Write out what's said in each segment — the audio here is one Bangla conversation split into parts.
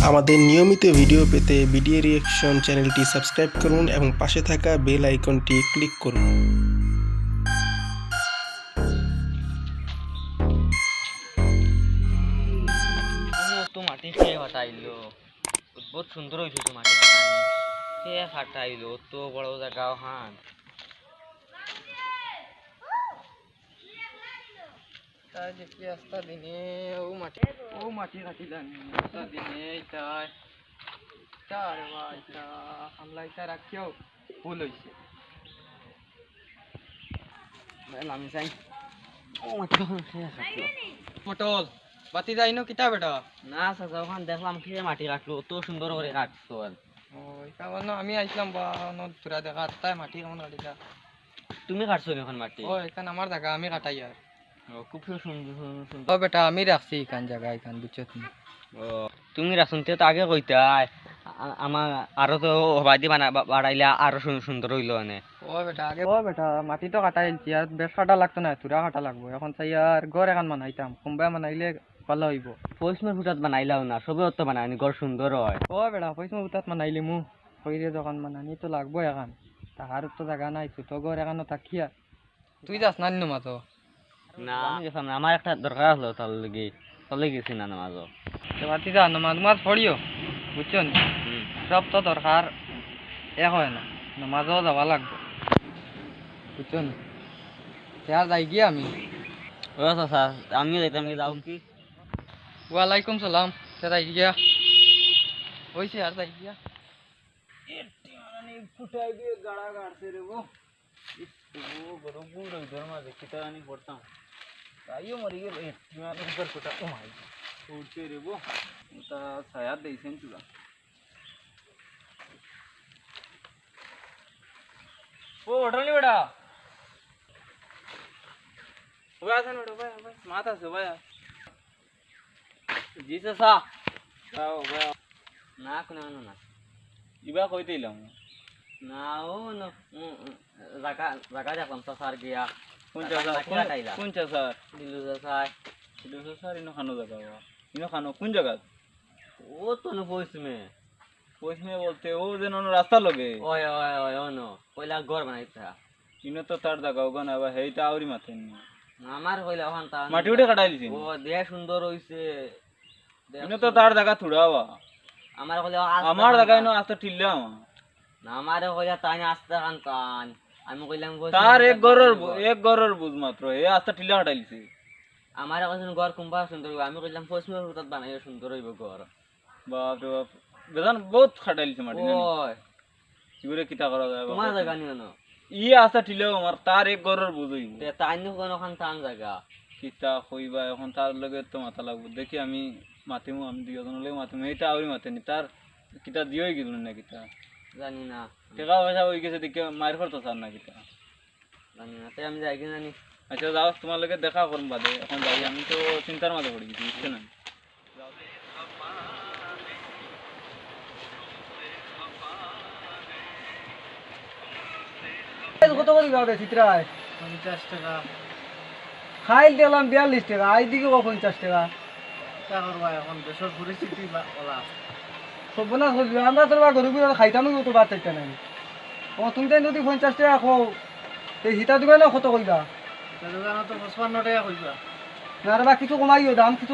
আমাদের নিয়মিত ভিডিও পেতে বিডিএ রিঅ্যাকশন চ্যানেলটি সাবস্ক্রাইব করুন এবং পাশে থাকা বেল আইকনটি ক্লিক করুন। তো মাটি খেয়ে ফাটাইলো, বহুত সুন্দর হয়েছে তো মাটি ফাটানি খেয়ে ফাটাইলো, তো বড় জায়গাও হান তাই দেখি আস্তা দিনে ও মাটি কাটিলাম আস্তা দিনে তাই তার বাচ্চা হামলা ইটা রাখিও ভুল হয়েছে আমি চাই ও মাটি খেয়ে খাটিও মটল বাতি যাই না কিতা বেটা না চাচা ওখান দেখলাম খেয়ে মাটি কাটলো, তো সুন্দর করে কাটছো আর ওই কারণ আমি আইছিলাম বা তোরা দেখা তাই মাটি কেমন কাটিলা তুমি কাটছো এখন মাটি ও এখান আমার জায়গা আমি কাটাই আর খুব সুন্দর সুন্দর ও বেটা আমি রাখছি এখান জায়গা এখান বুঝছো তুমি ও তুমি রাখুনতে তো আগে কইতাই আমার আরো তো হবাদি বাড়াইলে আরো সুন্দর হইলো মানে ও বেটা মাটি তো কাটাইছি আর বেশ কাটা লাগতো না তুরা কাটা লাগবো এখন চাই আর ঘর এখন বানাইতাম কোনবা বানাইলে ভালো হইব পয়সমের ফুটাত বানাইলাও না সবে তো বানানি ঘর সুন্দর হয় ও বেটা পয়সমের ফুটাত বানাইলে মু কইরে যখন বানানি তো লাগবো এখন তাহার তো জায়গা নাই তো ঘর এখানো থাকিয়া তুই যাস না নিনো মাতো না আমি গেছিলাম না, আমার একটা দরকার হলো তার লেগে চলে গেছি না নামাজও বাতি যা নামাজ মাজ পড়িও বুঝছো সব তো দরকার এক হয় না নামাজও যাওয়া লাগবে বুঝছো না যাই গিয়া আমি ও চাচা আমিও যাইতাম যাও কি ওয়ালাইকুম সালাম যাই গিয়া হয়েছে আর যাই গিয়া ফুটাই দিয়ে গাড়া গাড়ছে রে গো গরম গুঁড়ো ধর মাঝে কিতা আনি পড়তাম তাইও মরি গেল উপর ফুটা ও মাই উঠছে রে গো তা ছায়া দিয়েছেন চুলা ও ওঠনি বেটা ওই আছেন বেটা ভাই ভাই মাথা আছে ভাই জি চাচা যাও ভাই না কোনো না ইবা কইতেইলাম না ও না জায়গা দেখলাম চাচার গিয়া কোন চাচা দিলু চাচার ইনো খানো জায়গা ইনো খানো কোন জায়গা ও তো না পশ্চিমে বলতে ও যেন রাস্তা লগে ওই ওই ওই ও নো কইলা ঘর বানাইতা ইনো তো তার জায়গা ওগা না হেইটা আউরি মাথেন আমার কইলা ওখান তা মাটি উঠে কাটাইলিছি ও দেহ সুন্দর হইছে ইনো তো তার জায়গা থুড়াওয়া আমার কইলা আমার জায়গা ইনো আস্তে টিল্লা না আমারে কইলা তাই আস্তে কান আমি কইলাম তার এক গরর বুঝ মাত্র এ আস্তে টিল্লা কাটাইলিছি আমারে কইছেন ঘর কুম্বা সুন্দর আমি কইলাম পশ্চিমের ফুটাত বানাইলে সুন্দর হইব ঘর বাপ রে বাপ বেজান বহুত খাটাইলিছে মাটি ওই কিবরে কিতা করা যায় তোমার জায়গা নিও না ই আস্তে টিল্লাও আমার তার এক গরর বুঝ হইব তে তাই নি কোন ওখান টান জায়গা কিতা কইবা এখন তার লগে তো মাথা লাগবে দেখি আমি মাতিমু আমি দুইজন লগে মাতিমু এইটা আউরি মাতেনি তার কিতা দিওই গেল না কিতা জানি না টাকা পয়সা হয়ে গেছে দেখে মায়ের করতো স্যার না কিতা জানি না তাই আমি যাই কি জানি আচ্ছা যাও তোমার লগে দেখা করুন বাদে এখন যাই আমি তো চিন্তার মাঝে পড়ে গেছি বুঝছো না কত করে যাবে চিত্রায় 50 টাকা খাইল দিলাম 42 টাকা আই দিকে 50 টাকা তা করবা এখন দেশের পরিস্থিতি বলা সব না হইল আমরা তো গরু খাইতাম তো বাদ চাইতা নাই ও তুমি তাই যদি 50 টাকা খাও এই হিতা দিবে না কত কইবা দোকানে তো 55 টাকা কইবা না রে বা কিছু কমাইও দাম কিছু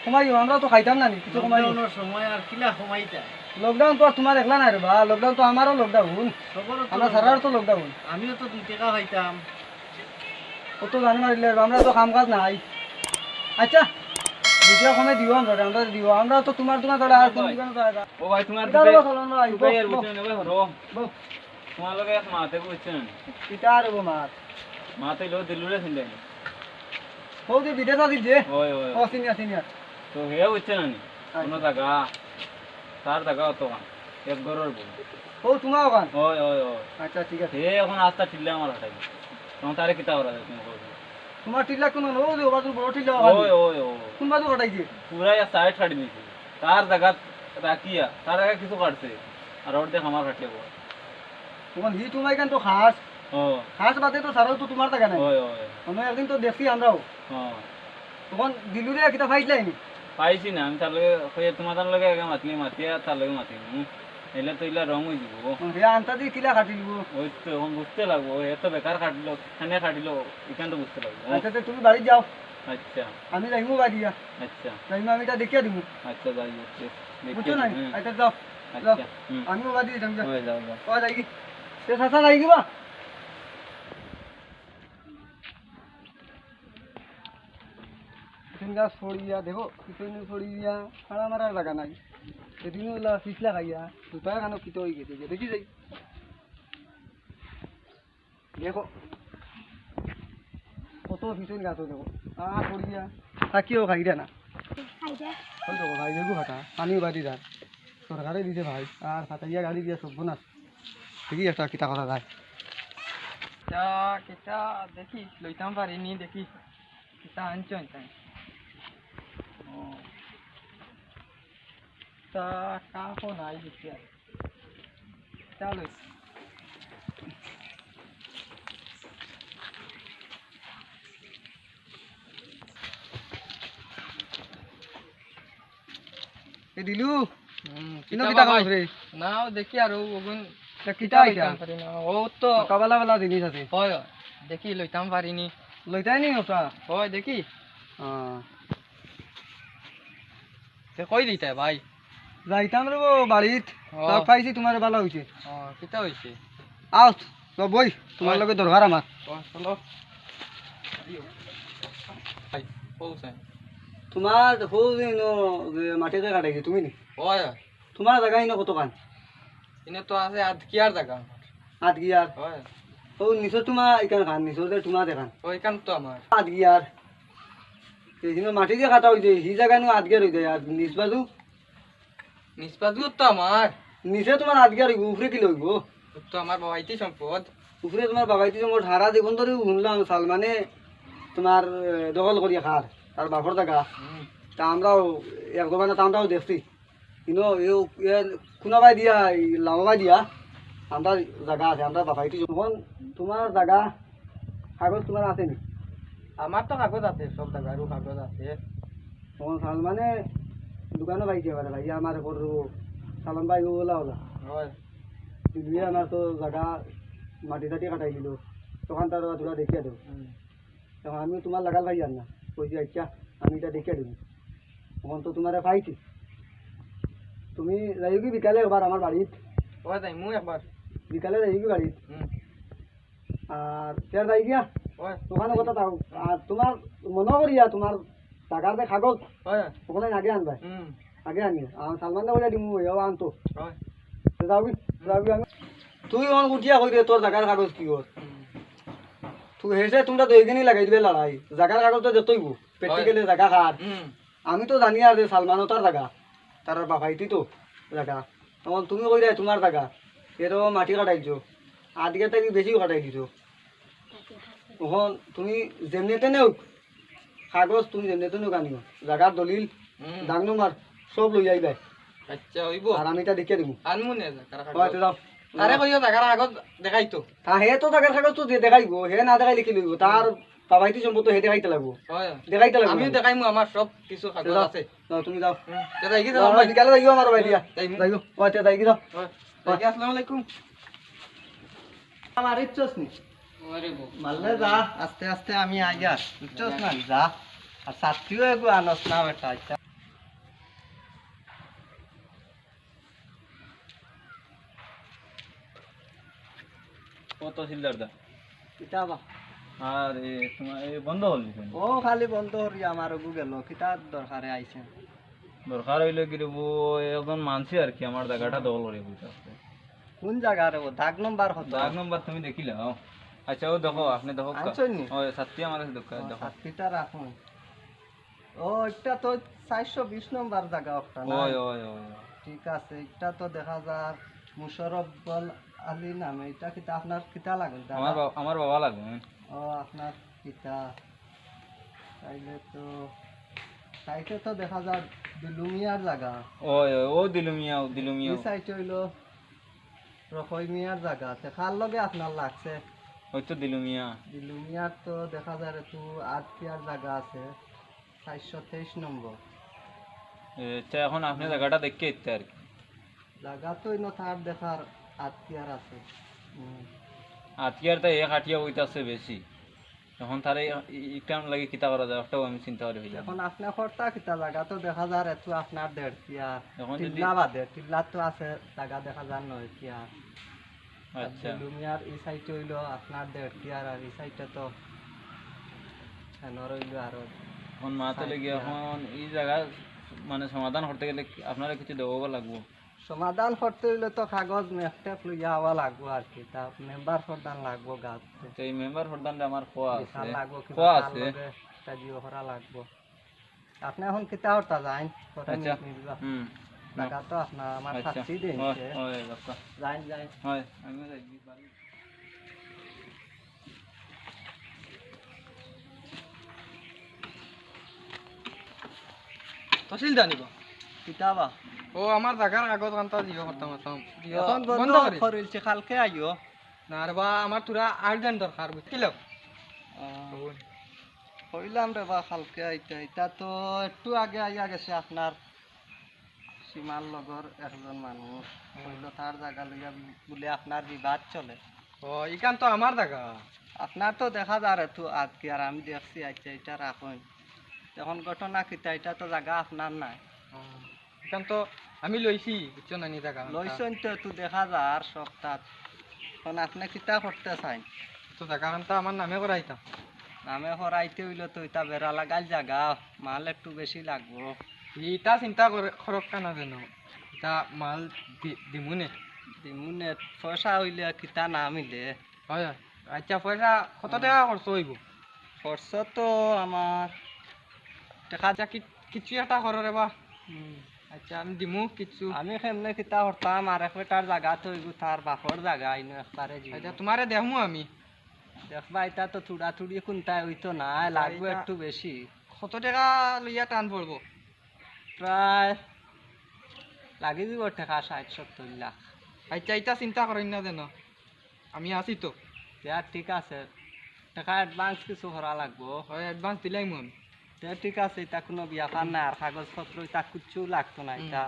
কমাইও আমরা তো খাইতাম না কিছু কমাইও সময় আর কিলা কমাইতা লকডাউন তো তোমার একলা নাই রে বা লকডাউন তো আমারও লকডাউন আমরা সারার তো লকডাউন আমিও তো 2 টাকা খাইতাম কত জানি মারিলে আমরা তো কাম কাজ নাই আচ্ছা ভিডিও কমে দিও আমরা দিও আমরা তো তোমার ধরে আর কোন দোকানে যায়গা ও ভাই তোমার ভাই আর বুঝছেন ভাই হরো তোমার লগে এক মাতে বুঝছেন কিটা আর গো মাতে লো দিলুরে ছিলেন ও দি বিদেশ আদি যে ওই ওই ও সিনিয়র তো হে বুঝছেন নি কোন জায়গা তার জায়গা তো এক গরর বল ও তোমার ওখান ওই ওই ওই আচ্ছা ঠিক আছে হে এখন আস্তা টিল্লা আমার হাটাই তোমার তারে কিটা করা যায় তুমি তোমার টিল্লা কোন নো যে বাজু বড় টিল্লা ওই ওই ওই কোন বাজু কাটাইছে পুরা या সাইড কাটি দিছে তার জায়গা রাখিয়া তার জায়গা কিছু কাটছে আর ওর দেখ আমার কাটলে বল তখন হি তুমি কেন তো খাস ও খাস বাদে তো সারাও তো তোমার জায়গা নাই ওই ওই আমি একদিন তো দেখছি আমরাও তখন দিলুরে কিটা ফাইট লাইনি পাইছি না আমি তার লগে কইয়া তোমার তার লগে আগে মাতিয়া তার লগে মাতি এলে তো এলা রং হয়ে যাব হে আনতা দিয়ে কিলা কাটি দিব। ওই তো এখন বুঝতে লাগবো এত বেকার কাটলো খানে কাটিলো এখান তো বুঝতে লাগবো আচ্ছা তো তুমি বাড়ি যাও, আচ্ছা আমি যাইমু বাড়িয়া, আচ্ছা যাইমু আমি এটা দেখিয়ে দিব, আচ্ছা যাই হচ্ছে বুঝছো না? আচ্ছা যাও, যাও, আচ্ছা আমিও বাড়ি যাই, যাও যাও যাও ও যাই কি সে সাসা যাই কিবা কিচেন গাছ ছড়িয়া দেখো, কিচেন ছড়িয়া খাড়া মারার জায়গা নাই, সেদিনও পিছলা খাইয়া দুটাই কানো কিতো হয়ে গেছে, দেখি যাই দেখো কত কিচেন গাছ দেখো ছড়িয়া থাকিও খাইরা না। ওই দেখো ভাই দেখো ফাটা পানিও বাড়ি যার সরকারে দিছে ভাই, আর ফাটাইয়া গাড়ি দিয়া সব বোনাস দেখি একটা কিতা কথা যায়। কিতা দেখি লইতাম পারিনি, দেখি কিতা আনছন তাই তা কাকো নাই দেখি আর চলো এ দিলু কিনো কিতা কিতা বাবা? কাগজ রে, নাও দেখি আর ওগুন তা কিতা আইতা লইতাম পারি না ও তো কাবালা বালা জিনিস আছে হয় দেখি লইতাম পারিনি লইতাই নি ওটা হয় দেখি তে কই দিতে ভাই যাইতাম রে বাড়িত, ও। তা পাইছি তোমার ভালো হইছে, কিতা হইছে আও তো বই তোমার হয়। লগে দরকার আমার। চলো ভাই পৌঁছাই তোমার মাটিতে কাটাইছে তুমি নি, হয় তোমার জায়গা ইনো কত কান ইনে তো আছে আধ কিয়ার জায়গা আট গিয়ার, হয় ও নিচর তোমার ইকান খান নিচর যে তোমার দেখান ওইখান তো আমার আট গিয়ার, এইখানে মাটি দিয়ে কাটা হইছে হি জায়গা নো আট গিয়ার হইছে, আর নিচ বাজু নিষ্পাদু তো আমার নিচে তোমার আট গিয়ার হইব, উপরে কি লইব তো আমার বাবাইতি সম্পদ উপরে তোমার বাবাইতে মোট হারা জীবন ধরে শুনলাম সালমানে তোমার দখল করিয়া খার তার বাপর জায়গা, তা আমরাও এক দোকানে আমরাও দেখছি কিন্তু কোনোবাই দিয়া লামাবাই দিয়া আমরা জায়গা আছে, আমরা বাবাইতে যখন তোমার জায়গা কাগজ তোমার আছে নি, আমার তো কাগজ আছে সব জায়গারও কাগজ আছে তখন সালমানে দোকানে পাইছে এবারে ভাই আমার করবো সালমান ভাই ওলা ওলা হয় দিদিয়ে আমার তো জায়গা মাটি টাটি কাটাই দিল, তখন তার তোরা দেখিয়ে দেবো, তখন আমি তোমার লাগাল ভাই জান না কইছি আচ্ছা আমি এটা দেখিয়ে দেবো, তখন তো তোমার পাইছি তুমি যাই কি বিকালে এবার আমার বাড়িত, হয় তাই মুই একবার বিকালে যাই কি বাড়িত আর ফের যাই গিয়া হয় ওখানে কথা তাও, আর তোমার মনে করিয়া তোমার টাকার যে কাগজ হয় ওখানে আগে আনবাই, আগে আনিও আর সালমান বলে দিমু এও আনতো হয় যাবি যাবি আমি তুই অন উঠিয়া কই দে তোর জায়গার কাগজ কি কর, তুই হেসে তোমরা দুইজনই লাগাই দিবে লড়াই, জায়গার কাগজ তো যতইব প্র্যাকটিক্যালি জায়গা খার, আমি তো জানি আর যে সালমানও তার জায়গা তার বাবাইতি তো জায়গা, তখন তুমি কই দে তোমার জায়গা এরকম মাটি কাটাইছো আজকে থেকে বেশিও কাটাই দিছো, তখন তুমি যেমনিতে নেও কাগজ তুমি যেমনিতে নেও আনিও জায়গার দলিল দাগ নম্বর সব লই যাইবে, আচ্ছা হইব আর আমি এটা দেখিয়ে দিব, আনমু নে জায়গার হয়তো কাগজ যাও তারে কইও জায়গার কাগজ দেখাইতো তা হে তো জায়গার কাগজ তো দেখাইব, হে না দেখাই লিখি লইব তার বাবাইতি সম্পদ হে দেখাইতে লাগবো, হয় দেখাইতে লাগবো আমিও দেখাইমু আমার সব কিছু কাগজ যাও, আছে যাও তুমি যাও তে যাই কি যাও, আমরা বিকালে যাইও আমার বাড়ি দিয়া যাইমু। যাইও ওতে যাই কি যাও হয় আসসালামু আলাইকুম আমার ইচ্ছস নি আরে বো মারলে যা আস্তে আস্তে আমি আইয়া ইচ্ছস না যা আর সাথীও এগো আনস না বেটা আচ্ছা কত সিলদার দা কিতাবা আর তোমার বন্ধ হল ও খালি বন্ধ হরি আমার গুগল কিতাব দরকারে আইছে দরকার হইলে কি রে একজন মানছি আর কি আমার জায়গাটা দখল করে বুঝতে কোন জায়গা রে ও দাগ নম্বর কত দাগ নম্বর তুমি দেখিলা আচ্ছা ও দেখো আপনি দেখো আনছই নি? ওই সাথী আমার কাছে দেখো দেখো সাতটা রাখুন ও এটা তো 420 নম্বর জায়গা একটা না ওই ওই ওই ঠিক আছে এটা তো দেখা যায় মুশারফ বল আলী নামে, এটা কিতা আপনার কিতা লাগে আমার বাবা লাগবে ও আপনার পিতা, তাইলে তো সাইটে তো দেখা যায় দিলুমিয়ার জায়গা, ওই ও দিলুমিয়া এই সাইটে হইলো রকই মিয়ার জায়গা, খার লগে আপনার লাগছে ওই তো দিলুমিয়া দিলুমিয়ার তো দেখা যায় একটু আটকিয়ার জায়গা আছে 423 নম্বর, আচ্ছা এখন আপনি জায়গাটা দেখে ইচ্ছে আর কি জায়গা তো ইনো তার দেখার আত্মীয়ার আছে আত্মীয়ার তো এক আটিয়া হইতাছে বেশি এখন তার ইটাম লাগে কিতা করা যায় একটাও আমি চিন্তা করে হইলাম এখন আপনি করতা কিতা জায়গা তো দেখা যার এত আপনার 1.5 টিয়ার এখন যদি টিল্লা বাদে টিল্লা তো আছে জায়গা দেখা যার 9 টিয়ার আচ্ছা লুমিয়ার এই সাইডে হইলো আপনার 1.5 টিয়ার আর এই সাইডটা তো এনর হইলো আরো এখন মাতে লেগে এখন এই জায়গা মানে সমাধান করতে গেলে আপনারা কিছু দেওয়া লাগবো সমাধান করতে হইলে তো কাগজ মেপটেপ লইয়া আওয়া লাগবো আর কি তা মেম্বার প্রধান লাগবো গাছ তো এই মেম্বার প্রধানটা আমার খোয়া আছে লাগবো খোয়া আছে জিও করা লাগবো আপনি এখন কিতা হরতা যাইন আচ্ছা হুম টাকা তো আপনার আমার আচ্ছা সাথী দিন হয় হয় বাপ্পা যাইন যাইন হয় আমিও যাইবি পারি তহসিলদার নিব কিতা বা ও আমার জায়গার কাগজ কান্তা জিও করতাম করতাম এখন বন্ধ করিলছে কালকে আইও না রে বা আমার তোরা আর্জেন্ট দরকার বুঝছিল হইলাম রে বা কালকে আইতে এটা তো একটু আগে আইয়া গেছে আপনার সীমার লগর একজন মানুষ হইলো তার জায়গা লইয়া বলে আপনার বিবাদ চলে ও ইকান তো আমার জায়গা আপনার তো দেখা যায় একটু আজকে আর আমি দেখছি আচ্ছা এটা রাখুন এখন ঘটনা কিতা এটা তো জায়গা আপনার নাই ইকান তো আমি লইছি বুঝছো না নি জায়গা লইছেন তো একটু দেখা যায় আর সপ্তাহ এখন আপনি কিতা করতে চাই তো জায়গা কান্তা আমার নামে করাইতাম নামে হরাইতে হইলো তো এটা বেড়া লাগাল জায়গা মাল একটু বেশি লাগবো ইটা চিন্তা করে খরক কানা যেন ইটা মাল দিমুনে দিমুনে পয়সা হইলে কিতা না মিলে হয় হয় আচ্ছা পয়সা কত টাকা খরচ হইব খরচ তো আমার টাকা যা কিছু একটা করো রে বা আচ্ছা আমি দিমু কিছু আমি কেমনে কিতা করতাম আর এক বেটার জায়গা তো হইব তার বাপর জায়গা ইনো একবারে আচ্ছা তোমারে দেখমু আমি দেখবা এটা তো থুড়া থুড়ি কোনটাই হইতো না লাগবে একটু বেশি কত টাকা লইয়া টান পড়বো প্রায় লাগি দিব টাকা 60-70 লাখ আচ্ছা এটা চিন্তা করেন না যেন আমি আছি তো দেয়া ঠিক আছে টাকা অ্যাডভান্স কিছু করা লাগবো হয় অ্যাডভান্স দিলাইমু আমি তে ঠিক আছে এটা কোনো ব্যাপার না আর কাগজপত্র এটা কিচ্ছু লাগতো না এটা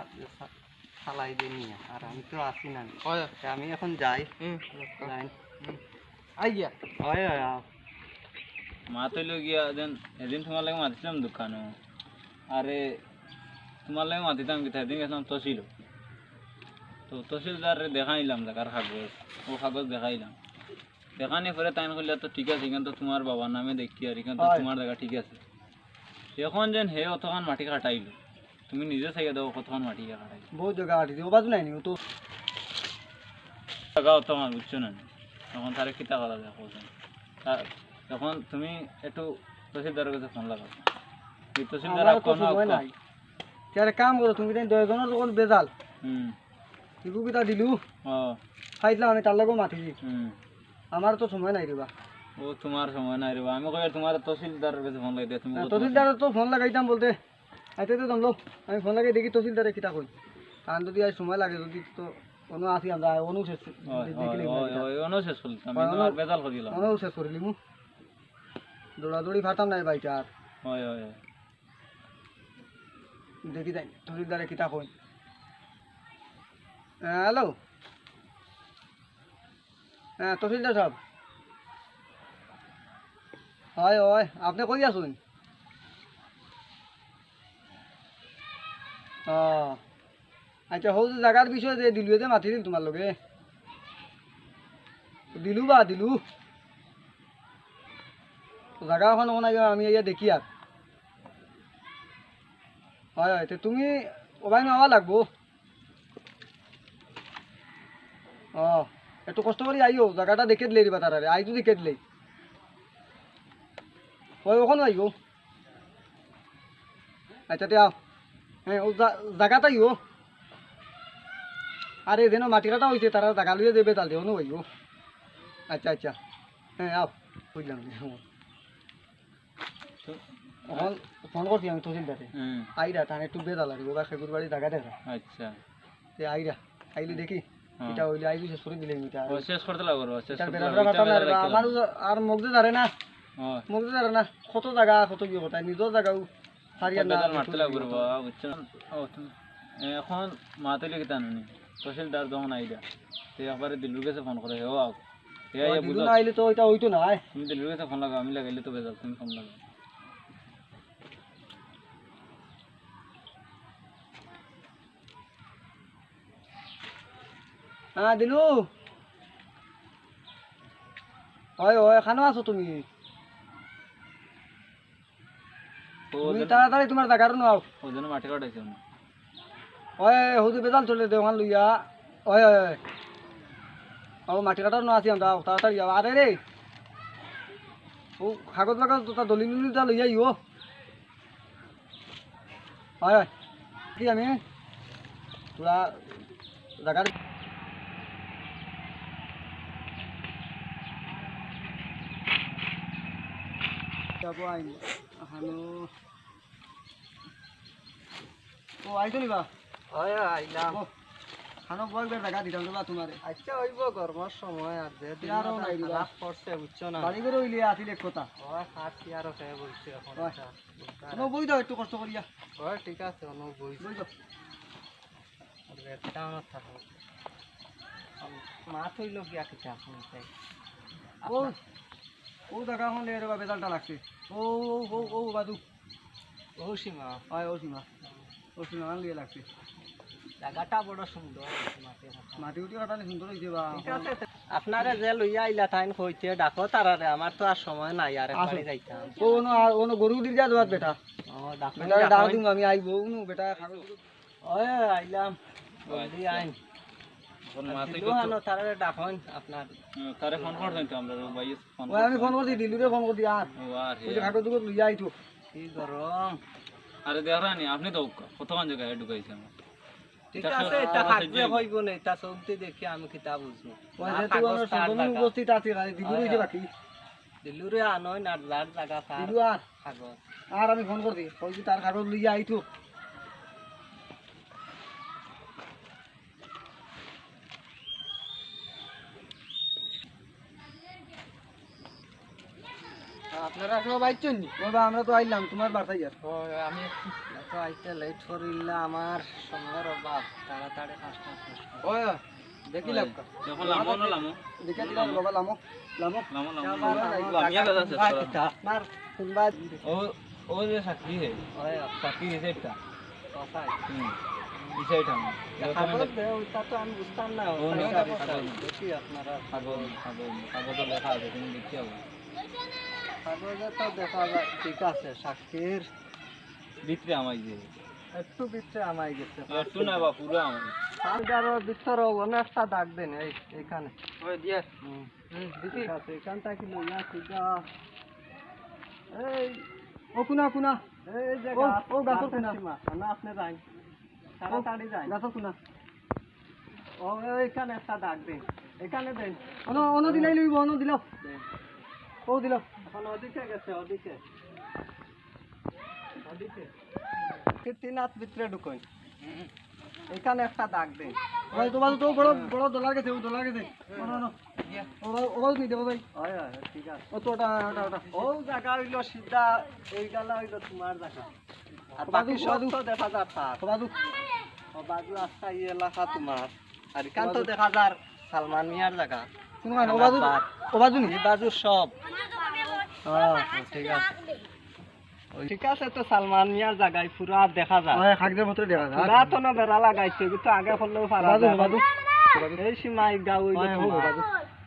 চালাই দিয়ে নিয়ে আর আমি তো আছি না হয় তা আমি এখন যাই যাই আই গিয়া হয় হয় মা তো গিয়া দেন এদিন তোমার লাগে মাতিছিলাম দোকানও আরে তোমার লাগে মাতিতাম কি এদিন গেছিলাম তহসিল তো তহসিলদারে দেখাইলাম জায়গার কাগজ ও কাগজ দেখাইলাম দেখানি পরে তাই করলে তো ঠিক আছে এখান তো তোমার বাবার নামে দেখি আর এখান তো তোমার জায়গা ঠিক আছে এখন যেন হে অতখান মাটি কাটাইলো তুমি নিজে চাইয়া দাও কতখান মাটি কাটাইলো বহুত জায়গা আটি ও বাজু নাই নি ও তো জায়গা অতখান বুঝছো না তখন তারে কিতা করা যায় কোথায় তখন তুমি একটু তহসিলদারের কাছে ফোন লাগাও তহসিলদার আমার তো সময় নাই তারে কাম করো তুমি দেন 10 জনের যখন বেজাল ইবু কিতা দিলু ও খাইতলা আমি তার লাগো মাটি হুম আমার তো সময় নাই রেবা ও তোমার সময় নাই রে আমি কই তোমার তহসিলদারের কাছে ফোন লাগাই তুমি তহসিলদার তো ফোন লাগাইতাম বলতে আইতে তো দমলো আমি ফোন লাগাই দেখি তহসিলদারে কিতা কই কারণ যদি আজ সময় লাগে যদি তো কোনো আসি আমরা অনু শেষ দেখলি শেষ করলাম আমি তোমার বেজাল করে দিলাম অনু শেষ করিলি মু দৌড়াদৌড়ি ফাটাম নাই বাইটা আর হয় হয় দেখি যাই তহসিলদারে কিতা কই হ্যালো হ্যাঁ তহসিলদার সাহেব হয় হয় আপনি কই আসুন আচ্ছা হল জায়গার বিষয়ে যে দিলু যে মাতি দিল তোমার লগে দিলু বা দিলু জায়গা এখন আমি ইয়া দেখি আর হয় হয় তুমি ওবাই নেওয়া লাগবো একটু কষ্ট করে আইও জায়গাটা দেখে দিলে দিবা তারা আইতো দেখে দিলে ওই ওখানে আইও আচ্ছা তে আও হ্যাঁ ও জায়গাটাই ও আরে যেন মাটি কাটা হয়েছে তারা জায়গা লইয়ে দেবে তাহলে দেও আইও আচ্ছা আচ্ছা হ্যাঁ আও বুঝলাম এখন ফোন করছি আমি তহসিলদারে আইরা তাহলে একটু বেদাল আর ওরা খেগুর বাড়ি জায়গা দেখা আচ্ছা তে আইরা আইলে দেখি এটা হইলে আইবি শেষ করে দিলে এটা শেষ করতে লাগবো শেষ আমার আর মগজে ধরে না মগজে ধরে না কত জায়গা কত কি কথা নিজের জায়গাও সারিয়া না বেদাল মারতে লাগবে বাবা বুঝছো ও তুমি এখন মাতে লিখে টানুনি তহসিলদার যখন আইডা তো একবারে দিলুর কাছে ফোন করে ও আও দিদু না আইলে তো ওইটা হইতো না তুমি দিলুর কাছে ফোন লাগাও আমি লাগাইলে তো বেজাল তুমি ফোন লাগাও হ্যাঁ দিলু ওই ওই এখানেও আছো তুমি তুমি তাড়াতাড়ি তোমার জায়গার নাও ওজন মাটি কাটাইছে ওই হুদু বেজাল চলে দেওয়ান লইয়া ওই ওই ওই ও মাটি কাটার না আছি আমরা তাড়াতাড়ি যাও আরে রে ও কাগজ বাগজ তো দলিল মিলিটা লইয়া ইও হয় হয় কি আমি পুরা জায়গার যাবো আইন হানো ও আইতো নিবা হয় আইলাম খানো বলবার জায়গা দিতাম তোলা তোমারে আচ্ছা হইব গরমের সময় আর যে দিন আরো নাই দিবা। রাত পড়ছে বুঝছো না বাড়ি করে হইলে আসিল এক কথা হয় খাচ্ছি আরো খেয়ে বলছি এখন হয়। কোনো বই দাও একটু কষ্ট করিয়া হয় ঠিক আছে অন্য বই বই দাও টাউনত থাকো মা থইল গিয়া কিতা এখন তাই ও ও জায়গা হলে রে বেজালটা লাগছে ও ও ও ও বাদু ও সীমা হয় ও সীমা আনলিয়ে লাগছে জায়গাটা বড় সুন্দর মাটি উঠে কাটালে সুন্দর হয়েছে বা ঠিক আছে আপনারে যে লইয়া আইলা তাইন কইতে ডাকো তারারে আমার তো আর সময় নাই আর আসো। একবারই যাইতাম ও ono গরু দিল যা দেওয়ার বেটা ও ডাকো বেটা ডাক দিম আমি আইবো উনু বেটা কাগজ ওই আইলাম জলদি আইন এখন মাতে দিলু হানো তারারে ডাকন আপনার তারে ফোন করছেন তো আমরা ভাই ফোন ওই আমি ফোন করছি দিলুরে ফোন করছি আর ও আর ওই যে কাগজ দুগো লইয়া আইতো কি গরম আরে দেখরানি আপনি তো কতক্ষণ জায়গায় ঢুকাইছেন ঠিক আছে এটা থাকবে হইব না এটা চলতে দেখি আমি কিতা বুঝবো ওই যে তুই ono সম্পূর্ণ উপস্থিত আছে আর দিলুরে যে বাকি দিলুরে আনোই না যার জায়গা তার দিলু আর কাগজ আর আমি ফোন করছি কইছি তার কাগজ লইয়া আইতো আপনারা সব আইছেন নি বাবা আমরা তো আইলাম তোমার বাসায় আর আমি তো আইতে লেট করিলা আমার সময়ের অভাব তাড়াতাড়ি কাজটা শেষ করো। ওই দেখি লাগ যখন লামো না লামো দেখে দিলাম বাবা লামো লামো লামো আবার লামো আমি আগে যাচ্ছি আপনার শুনবা ও ও যে সাক্ষী হে ওই সাক্ষী হিসেবে এটা কথাই হিসেবে কাগজ দেও ওটা তো আমি বুঝতাম না ও না, ওটা কাগজ। দেখি আপনারা কাগজ কাগজ কাগজে লেখা আছে তুমি দেখতে হবে কাগজে তো দেখা যায় ঠিক আছে সাক্ষীর ভিতরে আমাই যে একটু ভিতরে আমায় গেছে একটু না বা পুরো আমাই সালগারও ভিতরে অনেকটা দাগ দেন এইখানে ওই দিয়ে দেখি ঠিক আছে এখানটা কি লইয়া খুঁজা এই ও কুনা কুনা এই যে ও, গাছ ও গাছের গাছের কোনা। সীমা। না আপনি যান তাড়াতাড়ি যান গাছ কুনা ও এইখানে একটা দাগ দেন এখানে দেন ono দিলাই লইব ono দিল দেন। ও দিল এখন ওদিকে গেছে ওদিকে ওদিকে তিন হাত ভিতরে ঢুকোই এখানে একটা দাগ দেন ওই তোমার তো বড় বড় ডলার গেছে ও ডলার গেছে ono ono ও নি দেবো ভাই হয় হয় ঠিক আছে ও তো ওটা ওটা ওটা ও জায়গা হইলো সিধা এই গালা হইলো তোমার জায়গা আর বাদু, বাকি সব বাদু। তো দেখা যায় তার বাদু ও বাজু আস্তা এই এলাকা তোমার আর এখান তো দেখা যায় সালমান মিয়ার জায়গা শুনো ও বাদু ও বাদু নি এই বাজু সব ঠিক আছে ঠিক আছে তো সালমান মিয়ার জায়গায় পুরা দেখা যায় ওই খাগদের মতো দেখা যায় পুরা তো না বেড়া লাগাইছে কিন্তু আগে করলেও পারা বাদু যায় বাদু এই সীমাই গাও হইলো হয়, তোমার। বাদু।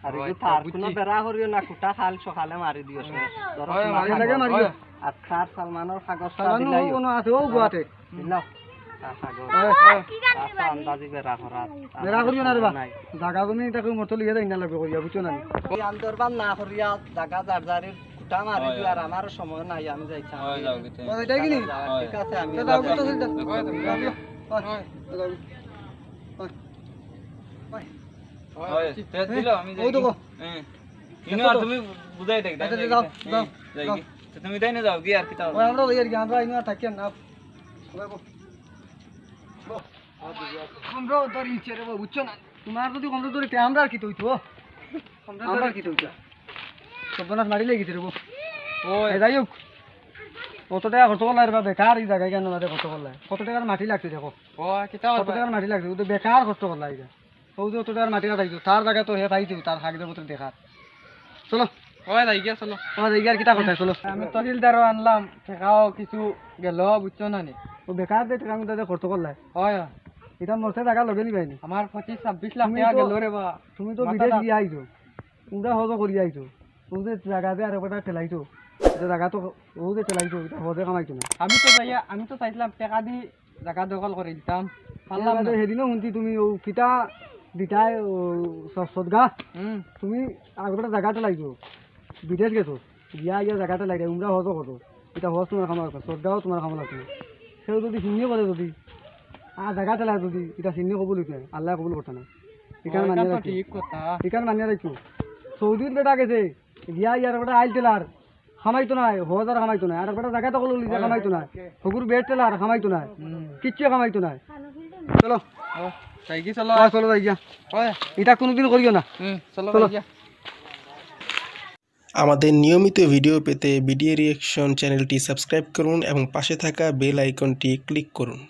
আর এই তার কোনো বেড়া করিও না কুটা খাল সকালে মারি দিও সে ধরো হয়, তোমার মারি লাগে কাগজ। মারিও। আর খার সালমানের কাগজটা সালানো দিলাই ono আছে ও গুয়াতে দিলাও তার কাগজ ওই আচ্ছা আন্দাজি বেড়া করা মেরা করিও না রে বা জায়গা তুমি তাকে মতো লিয়ে যাই না লাগবে করিয়া বুঝছো না ওই আন্দরবান না করিয়া জাগা যার যারের কুটা মারি হয়, দিও আর আমার সময় নাই আমি যাইতাম হয় যাও গেছে ও এটাই কি নি ঠিক আছে আমি দাদা যাই। তো সিলটা ওই হয় তে দিল আমি যাই ওই দেখো। হ্যাঁ কিন্তু আর তুমি বুঝাই দেখ আচ্ছা, যাও, যাও, যাই যাও। কি তো তুমি তাই না যাও কি আর কি তাও ওই আমরা ওই আর কি আমরা ইনো থাকি না আমরা তোর ইচ্ছে রে বুঝছো না তোমার যদি কমরে ধরে আমরা আর কি তৈতো আমরা আর কি তৈতো সব বনাস মারি লেগেছে রে ও যাই হোক কত টাকা খরচ করলাই বা বেকার এই জায়গায় কেন মাঝে খরচ করলাই কত টাকার মাটি লাগছে দেখো ও কিতা কত টাকার মাটি লাগছে ও তো বেকার খরচ করলাই এটা ও যে অত টাকার মাটি না থাকতো তার জায়গায় তো হে থাকতো তার হাগদের মতো দেখার চলো ওই যাই গিয়া চলো তোমার জায়গার কিতা কথা চলো আমি তহসিলদারও আনলাম টাকাও কিছু গেল বুঝছো না নি ও বেকার যে টাকা মতো খরচ করলাই হয় এটা মরতে টাকা লগে নিবাইনি আমার 25-26 লাখ তুমি টাকা তো- গেল রে বা তুমি তো মাথা বিদেশ দাও। দিয়ে আইছো তোমরা হজও করি আইছো ও যে জায়গাতে আর একটা ঠেলাইছো যে জায়গা তো ও যে ঠেলাইছো এটা হজে কামাইছো না আমি তো চাইছিলাম টাকা দি জায়গা দখল করে দিতাম পারলাম না সেদিনও শুনছি তুমি ও কিতা দিতাই সদগা হুম তুমি আগটা জায়গা ঠেলাইছো বিদেশ গেছো গিয়া গিয়া জায়গা ঠেলাই উমরা হজও করো এটা হজ তোমার খামার সদগাও তোমার খামার লাগবে সেও যদি চিনিও করে যদি আর জায়গা ঠেলাই যদি এটা চিনি কবুল হইতে আল্লাহ কবুল করতে না এখানে ওইটা মানিয়ে তো রাখি ঠিক কথা এখানে মানিয়ে রাখছো সৌদির বেটা গেছে গিয়া ইয়ার বেটা আইল টেলার খামাইতো নাই হজ আর খামাইতো নাই আর বেটা জায়গা তো কল লিজা খামাইতো নাই হগুর বেড টেলার খামাইতো নাই কিচ্ছু খামাইতো নাই চলো ও যাই কি চলো চলো যাই গিয়া ওই এটা কোনোদিন করিও না চলো চলো। যাই গিয়া আমাদের নিয়মিত ভিডিও পেতে বিডিএ রিয়েকশন চ্যানেলটি সাবস্ক্রাইব করুন এবং পাশে থাকা বেল আইকনটি ক্লিক করুন।